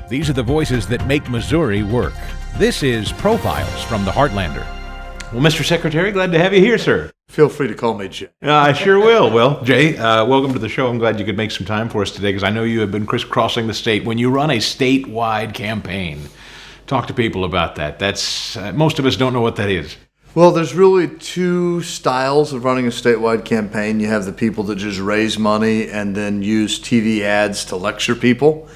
These are the voices that make Missouri work. This is Profiles from the Heartlander. Well, Mr. Secretary, glad to have you here, sir. Feel free to call me Jay. I sure will. Well, Jay, welcome to the show. I'm glad you could make some time for us today because I know you have been crisscrossing the state. When you run a statewide campaign, talk to people about that. That's most of us don't know what that is. Well, there's really two styles of running a statewide campaign. You have the people that just raise money and then use TV ads to lecture people.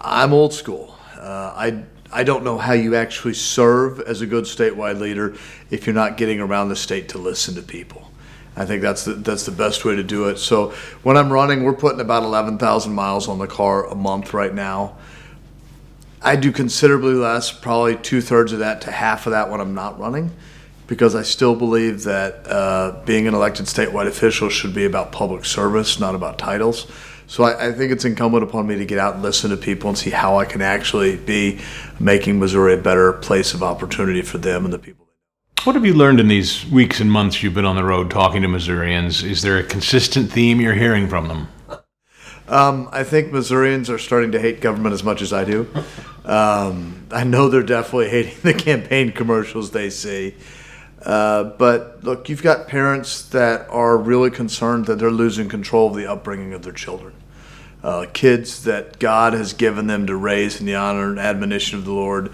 I'm old school. I don't know how you actually serve as a good statewide leader if you're not getting around the state to listen to people. I think that's the best way to do it. So when I'm running, we're putting about 11,000 miles on the car a month right now. I do considerably less, probably 2/3 of that to half of that when I'm not running, because I still believe that being an elected statewide official should be about public service, not about titles. So I think it's incumbent upon me to get out and listen to people and see how I can actually be making Missouri a better place of opportunity for them and the people. What have you learned in these weeks and months you've been on the road talking to Missourians? Is there a consistent theme you're hearing from them? I think Missourians are starting to hate government as much as I do. I know they're definitely hating the campaign commercials they see. But look, you've got parents that are really concerned that they're losing control of the upbringing of their children. Kids that God has given them to raise in the honor and admonition of the Lord.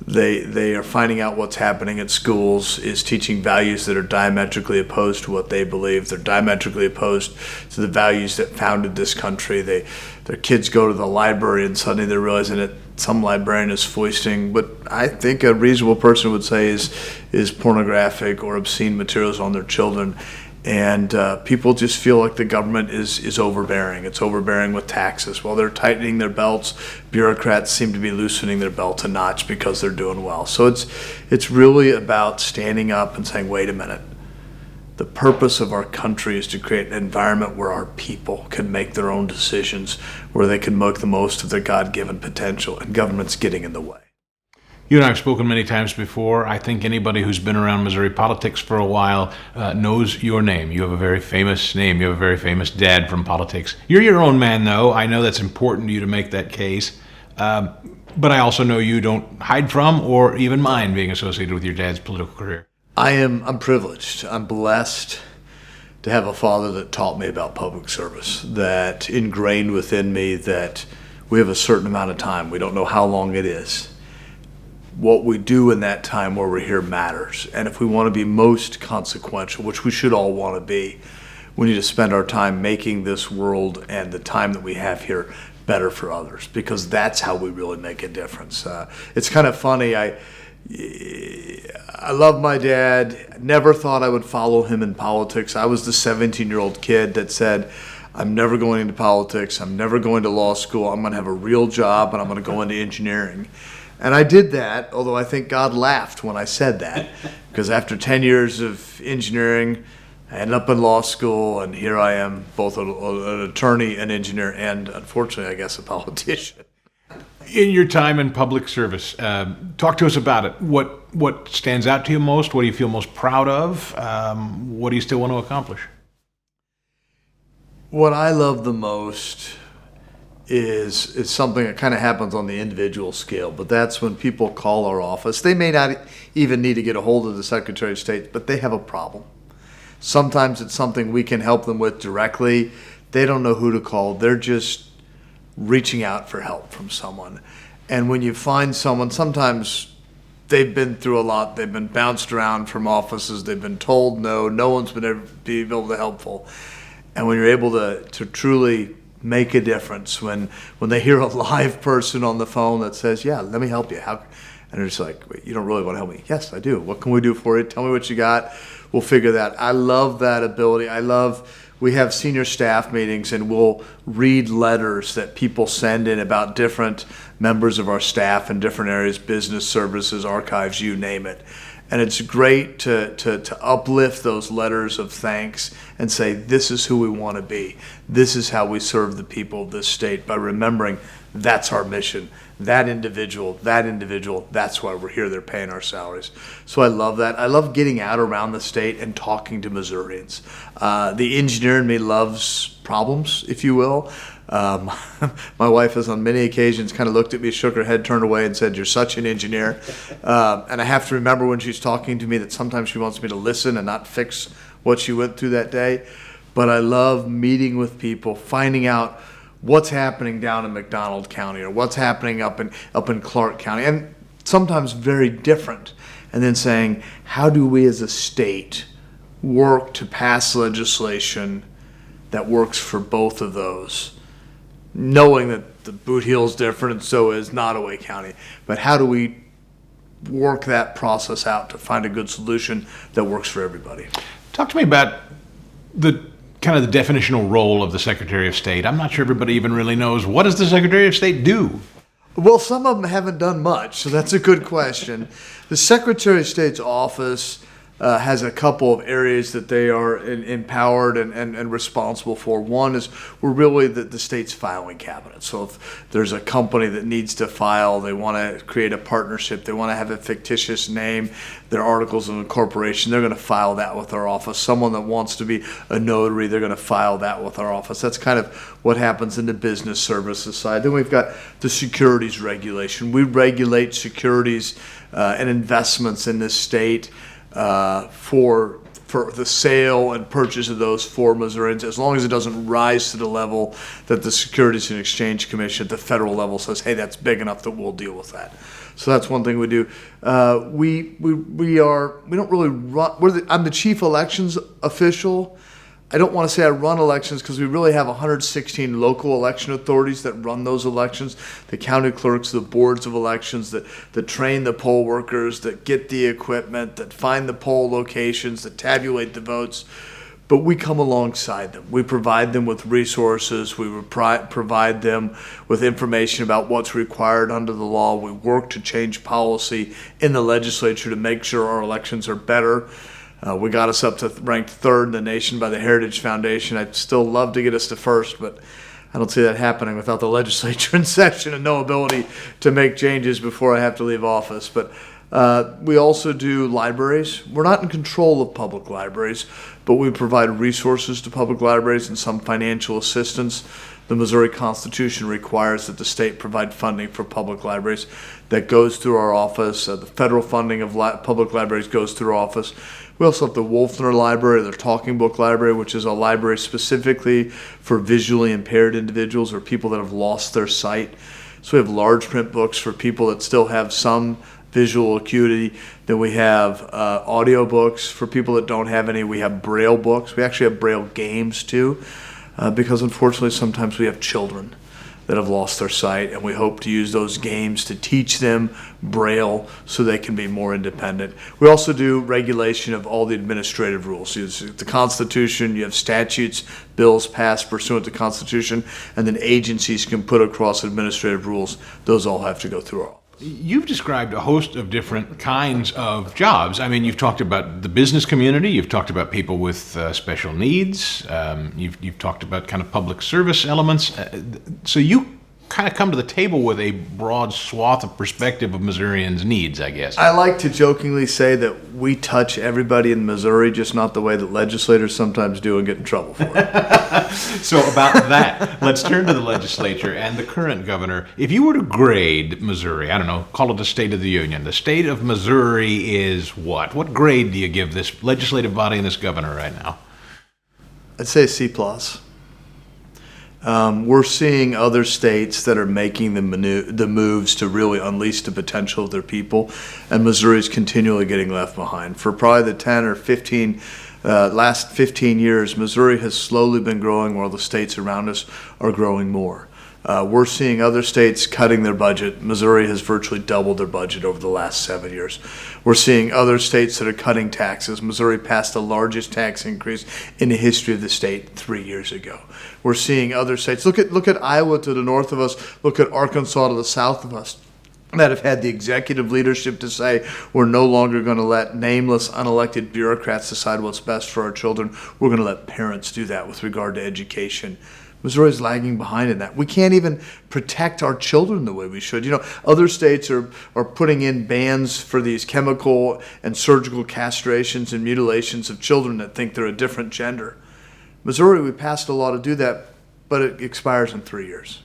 They are finding out what's happening at schools is teaching values that are diametrically opposed to what they believe. They're diametrically opposed to the values that founded this country. Their kids go to the library and suddenly they're realizing that some librarian is foisting what I think a reasonable person would say is pornographic or obscene materials on their children. And people just feel like the government is overbearing. It's overbearing with taxes. While they're tightening their belts, bureaucrats seem to be loosening their belt a notch because they're doing well. So it's really about standing up and saying, wait a minute. The purpose of our country is to create an environment where our people can make their own decisions, where they can make the most of their God-given potential, and government's getting in the way. You and I have spoken many times before. I think anybody who's been around Missouri politics for a while knows your name. You have a very famous name. You have a very famous dad from politics. You're your own man, though. I know that's important to you to make that case. But I also know you don't hide from or even mind being associated with your dad's political career. I'm privileged. I'm blessed to have a father that taught me about public service, that ingrained within me that we have a certain amount of time. We don't know how long it is. What we do in that time where we're here matters. And if we want to be most consequential, which we should all want to be, we need to spend our time making this world and the time that we have here better for others, because that's how we really make a difference. It's kind of funny. I love my dad. Never thought I would follow him in politics. I was the 17-year-old kid that said, I'm never going into politics. I'm never going to law school. I'm going to have a real job and I'm going to go into engineering. And I did that, although I think God laughed when I said that, because after 10 years of engineering, I ended up in law school, and here I am, both an attorney, an engineer, and unfortunately, I guess, a politician. In your time in public service, talk to us about it. What stands out to you most? What do you feel most proud of? What do you still want to accomplish? What I love the most is something that kind of happens on the individual scale, but that's when people call our office. They may not even need to get a hold of the Secretary of State, but they have a problem. Sometimes it's something we can help them with directly. They don't know who to call. They're just reaching out for help from someone. And when you find someone, sometimes they've been through a lot. They've been bounced around from offices. They've been told no. No one's been able to helpful. And when you're able to truly make a difference, when they hear a live person on the phone that says, yeah, let me help you. And they're just like, wait, you don't really want to help me? Yes, I do. What can we do for you? Tell me what you got. We'll figure that. I love that ability. We have senior staff meetings and we'll read letters that people send in about different members of our staff in different areas, business services, archives, you name it. And it's great to uplift those letters of thanks and say, this is who we want to be. This is how we serve the people of this state, by remembering that's our mission. That individual, that's why we're here. They're paying our salaries. So I love that. I love getting out around the state and talking to Missourians. The engineer in me loves problems, if you will. Um, my wife has on many occasions kind of looked at me, shook her head, turned away, and said, "You're such an engineer." And I have to remember when she's talking to me that sometimes she wants me to listen and not fix what she went through that day. But I love meeting with people, finding out what's happening down in McDonald County or what's happening up in Clark County, and sometimes very different. And then saying, how do we as a state work to pass legislation that works for both of those? Knowing that the Boot Heel is different and so is Nottoway County. But how do we work that process out to find a good solution that works for everybody? Talk to me about the kind of the definitional role of the Secretary of State. I'm not sure everybody even really knows. What does the Secretary of State do? Well, some of them haven't done much, so that's a good question. The Secretary of State's office has a couple of areas that they are empowered and responsible for. One is we're really the state's filing cabinet. So if there's a company that needs to file, they want to create a partnership, they want to have a fictitious name, their articles of incorporation, they're going to file that with our office. Someone that wants to be a notary, they're going to file that with our office. That's kind of what happens in the business services side. Then we've got the securities regulation. We regulate securities and investments in this state. For the sale and purchase of those for Missourians, as long as it doesn't rise to the level that the Securities and Exchange Commission at the federal level says, hey, that's big enough that we'll deal with that. So that's one thing we do. We don't really run. I'm the chief elections official. I don't want to say I run elections because we really have 116 local election authorities that run those elections, the county clerks, the boards of elections that train the poll workers, that get the equipment, that find the poll locations, that tabulate the votes. But we come alongside them. We provide them with resources. We provide them with information about what's required under the law. We work to change policy in the legislature to make sure our elections are better. We got us up to ranked third in the nation by the Heritage Foundation. I'd still love to get us to first, but I don't see that happening without the legislature in session and no ability to make changes before I have to leave office. But we also do libraries. We're not in control of public libraries, but we provide resources to public libraries and some financial assistance. The Missouri Constitution requires that the state provide funding for public libraries. That goes through our office. The federal funding of public libraries goes through our office. We also have the Wolfner Library, the Talking Book Library, which is a library specifically for visually impaired individuals or people that have lost their sight. So we have large print books for people that still have some visual acuity. Then we have audio books for people that don't have any. We have Braille books. We actually have Braille games too, because unfortunately sometimes we have children that have lost their sight, and we hope to use those games to teach them Braille so they can be more independent. We also do regulation of all the administrative rules. You have the Constitution, you have statutes, bills passed pursuant to the Constitution, and then agencies can put across administrative rules. Those all have to go through our office. You've described a host of different kinds of jobs. I mean, you've talked about the business community, you've talked about people with special needs, you've talked about kind of public service elements. So you kind of come to the table with a broad swath of perspective of Missourians' needs, I guess. I like to jokingly say that we touch everybody in Missouri, just not the way that legislators sometimes do and get in trouble for it. So about that, let's turn to the legislature and the current governor. If you were to grade Missouri, I don't know, call it a State of the Union. The state of Missouri is what? What grade do you give this legislative body and this governor right now? I'd say C+. We're seeing other states that are making the moves to really unleash the potential of their people, and Missouri is continually getting left behind. For probably the 10 or 15 last 15 years, Missouri has slowly been growing while the states around us are growing more. We're seeing other states cutting their budget. Missouri has virtually doubled their budget over the last 7 years. We're seeing other states that are cutting taxes. Missouri passed the largest tax increase in the history of the state 3 years ago. We're seeing other states. Look at Iowa to the north of us. Look at Arkansas to the south of us, that have had the executive leadership to say we're no longer going to let nameless, unelected bureaucrats decide what's best for our children. We're going to let parents do that with regard to education. Missouri is lagging behind in that. We can't even protect our children the way we should. You know, other states are putting in bans for these chemical and surgical castrations and mutilations of children that think they're a different gender. Missouri, we passed a law to do that, but it expires in 3 years.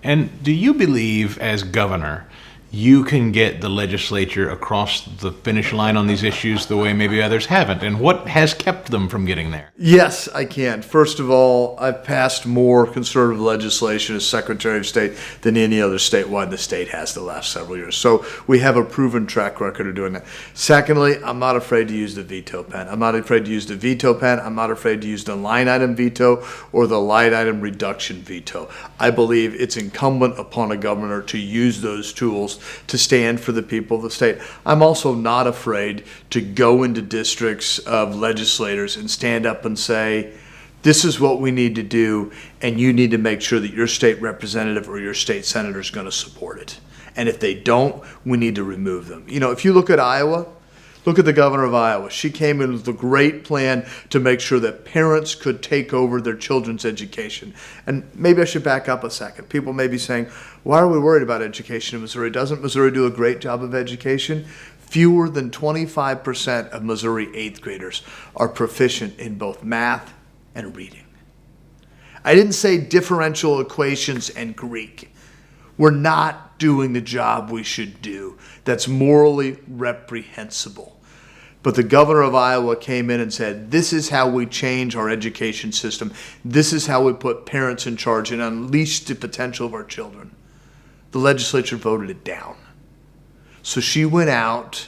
And do you believe, as governor, you can get the legislature across the finish line on these issues the way maybe others haven't? And what has kept them from getting there? Yes, I can. First of all, I've passed more conservative legislation as Secretary of State than any other statewide the state has the last several years. So we have a proven track record of doing that. Secondly, I'm not afraid to use the veto pen. I'm not afraid to use the veto pen. I'm not afraid to use the line item veto or the line item reduction veto. I believe it's incumbent upon a governor to use those tools to stand for the people of the state. I'm also not afraid to go into districts of legislators and stand up and say, this is what we need to do, and you need to make sure that your state representative or your state senator is going to support it. And if they don't, we need to remove them. You know, if you look at Iowa, look at the governor of Iowa. She came in with a great plan to make sure that parents could take over their children's education. And maybe I should back up a second. People may be saying, why are we worried about education in Missouri? Doesn't Missouri do a great job of education? Fewer than 25% of Missouri 8th graders are proficient in both math and reading. I didn't say differential equations and Greek. We're not doing the job we should do. That's morally reprehensible. But the governor of Iowa came in and said, this is how we change our education system. This is how we put parents in charge and unleash the potential of our children. The legislature voted it down. So she went out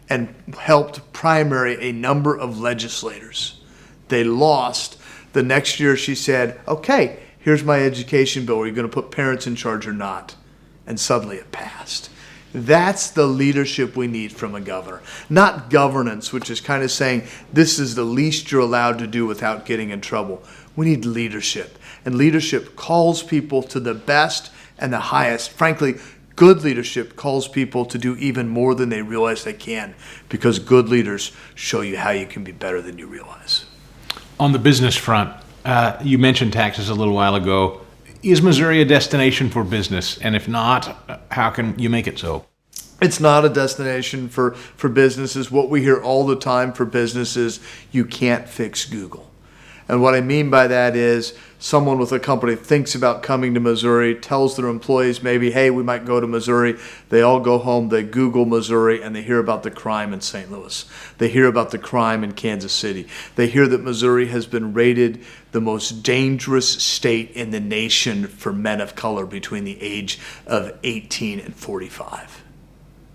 and helped primary a number of legislators. They lost. The next year she said, okay, here's my education bill. Are you going to put parents in charge or not? And suddenly it passed. That's the leadership we need from a governor. Not governance, which is kind of saying this is the least you're allowed to do without getting in trouble. We need leadership. And leadership calls people to the best and the highest. Frankly, good leadership calls people to do even more than they realize they can, because good leaders show you how you can be better than you realize. On the business front, you mentioned taxes a little while ago. Is Missouri a destination for business? And if not, how can you make it so? It's not a destination for businesses. What we hear all the time for businesses, you can't fix Google. And what I mean by that is someone with a company thinks about coming to Missouri, tells their employees maybe, hey, we might go to Missouri. They all go home, they Google Missouri, and they hear about the crime in St. Louis. They hear about the crime in Kansas City. They hear that Missouri has been rated the most dangerous state in the nation for men of color between the age of 18 and 45.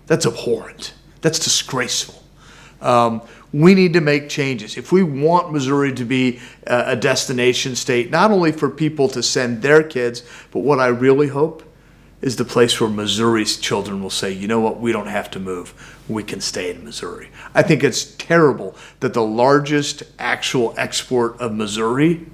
That's abhorrent. That's disgraceful. We need to make changes. If we want Missouri to be a destination state, not only for people to send their kids, but what I really hope is the place where Missouri's children will say, you know what, we don't have to move. We can stay in Missouri. I think it's terrible that the largest actual export of Missouri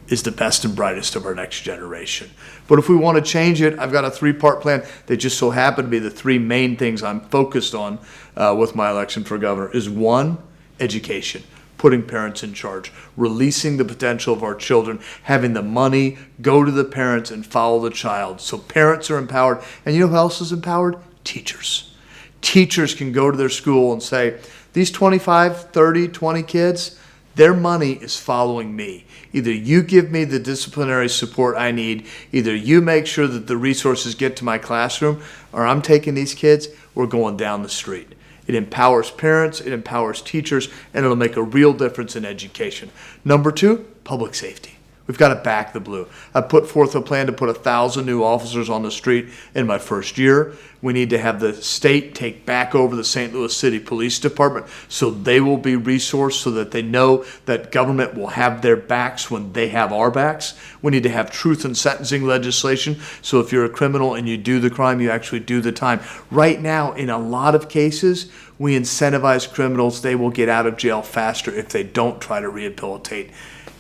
is the best and brightest of our next generation. But if we want to change it, I've got a 3-part plan. They just so happen to be the 3 main things I'm focused on with my election for governor. Is 1, education, putting parents in charge, releasing the potential of our children, having the money go to the parents and follow the child. So parents are empowered. And you know who else is empowered? Teachers. Teachers can go to their school and say, these 25, 30, 20 kids, their money is following me. Either you give me the disciplinary support I need, either you make sure that the resources get to my classroom, or I'm taking these kids, we're going down the street. It empowers parents, it empowers teachers, and it'll make a real difference in education. Number 2, public safety. We've got to back the blue. I put forth a plan to put 1,000 new officers on the street in my first year. We need to have the state take back over the St. Louis City Police Department so they will be resourced, so that they know that government will have their backs when they have our backs. We need to have truth in sentencing legislation, so if you're a criminal and you do the crime, you actually do the time. Right now, in a lot of cases, we incentivize criminals. They will get out of jail faster if they don't try to rehabilitate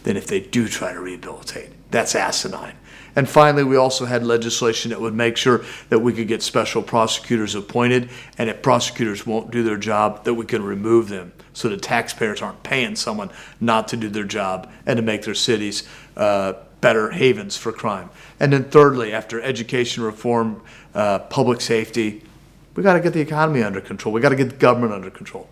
than if they do try to rehabilitate. That's asinine. And finally, we also had legislation that would make sure that we could get special prosecutors appointed, and if prosecutors won't do their job, that we can remove them so that taxpayers aren't paying someone not to do their job and to make their cities better havens for crime. And then thirdly, after education reform, public safety, we got to get the economy under control. We got to get the government under control.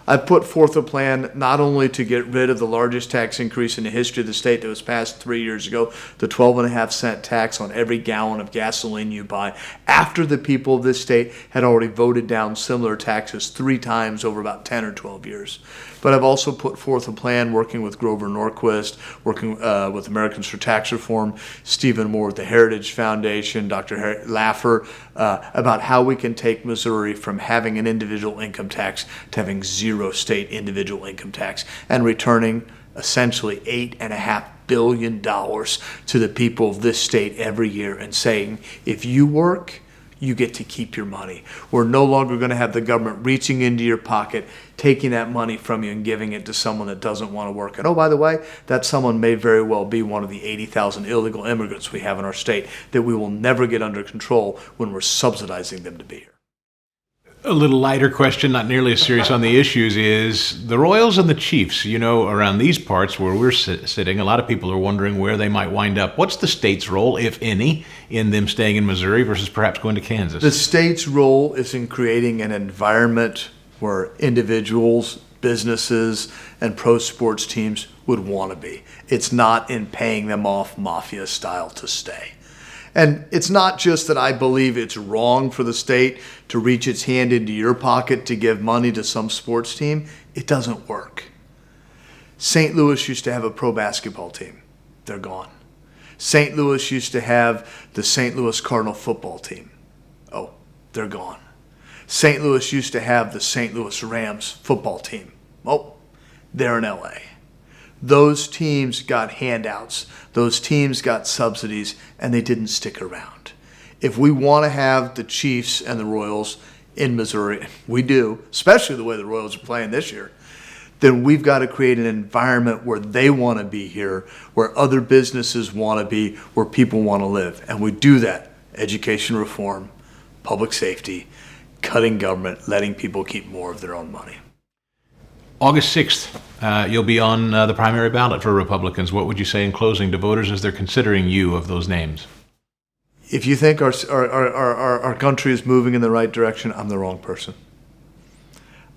I put forth a plan not only to get rid of the largest tax increase in the history of the state that was passed 3 years ago, the 12.5-cent tax on every gallon of gasoline you buy, after the people of this state had already voted down similar taxes 3 times over about 10 or 12 years. But I've also put forth a plan working with Grover Norquist, working with Americans for Tax Reform, Stephen Moore with the Heritage Foundation, Dr. Laffer, about how we can take Missouri from having an individual income tax to having 0 state individual income tax and returning essentially $8.5 billion to the people of this state every year and saying, if you work, you get to keep your money. We're no longer going to have the government reaching into your pocket, taking that money from you and giving it to someone that doesn't want to work. And oh, by the way, that someone may very well be one of the 80,000 illegal immigrants we have in our state that we will never get under control when we're subsidizing them to be here. A little lighter question, not nearly as serious on the issues, is the Royals and the Chiefs. You know, around these parts where we're sitting, a lot of people are wondering where they might wind up. What's the state's role, if any, in them staying in Missouri versus perhaps going to Kansas? The state's role is in creating an environment where individuals, businesses, and pro sports teams would want to be. It's not in paying them off mafia style to stay. And it's not just that I believe it's wrong for the state to reach its hand into your pocket to give money to some sports team. It doesn't work. St. Louis used to have a pro basketball team. They're gone. St. Louis used to have the St. Louis Cardinal football team. Oh, they're gone. St. Louis used to have the St. Louis Rams football team. Oh, they're in LA. Those teams got handouts. Those teams got subsidies, and they didn't stick around. If we want to have the Chiefs and the Royals in Missouri, we do, especially the way the Royals are playing this year, then we've got to create an environment where they want to be here, where other businesses want to be, where people want to live. And we do that. Education reform, public safety, cutting government, letting people keep more of their own money. August 6th, you'll be on the primary ballot for Republicans. What would you say in closing to voters as they're considering you of those names? If you think our country is moving in the right direction, I'm the wrong person.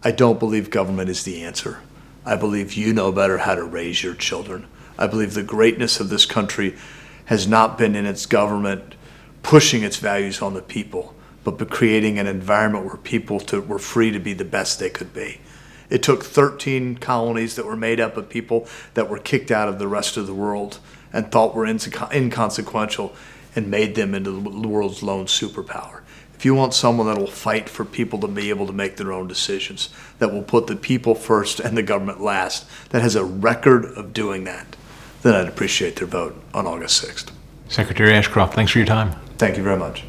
I don't believe government is the answer. I believe you know better how to raise your children. I believe the greatness of this country has not been in its government pushing its values on the people, but creating an environment where people were free to be the best they could be. It took 13 colonies that were made up of people that were kicked out of the rest of the world and thought were inconsequential and made them into the world's lone superpower. If you want someone that will fight for people to be able to make their own decisions, that will put the people first and the government last, that has a record of doing that, then I'd appreciate their vote on August 6th. Secretary Ashcroft, thanks for your time. Thank you very much.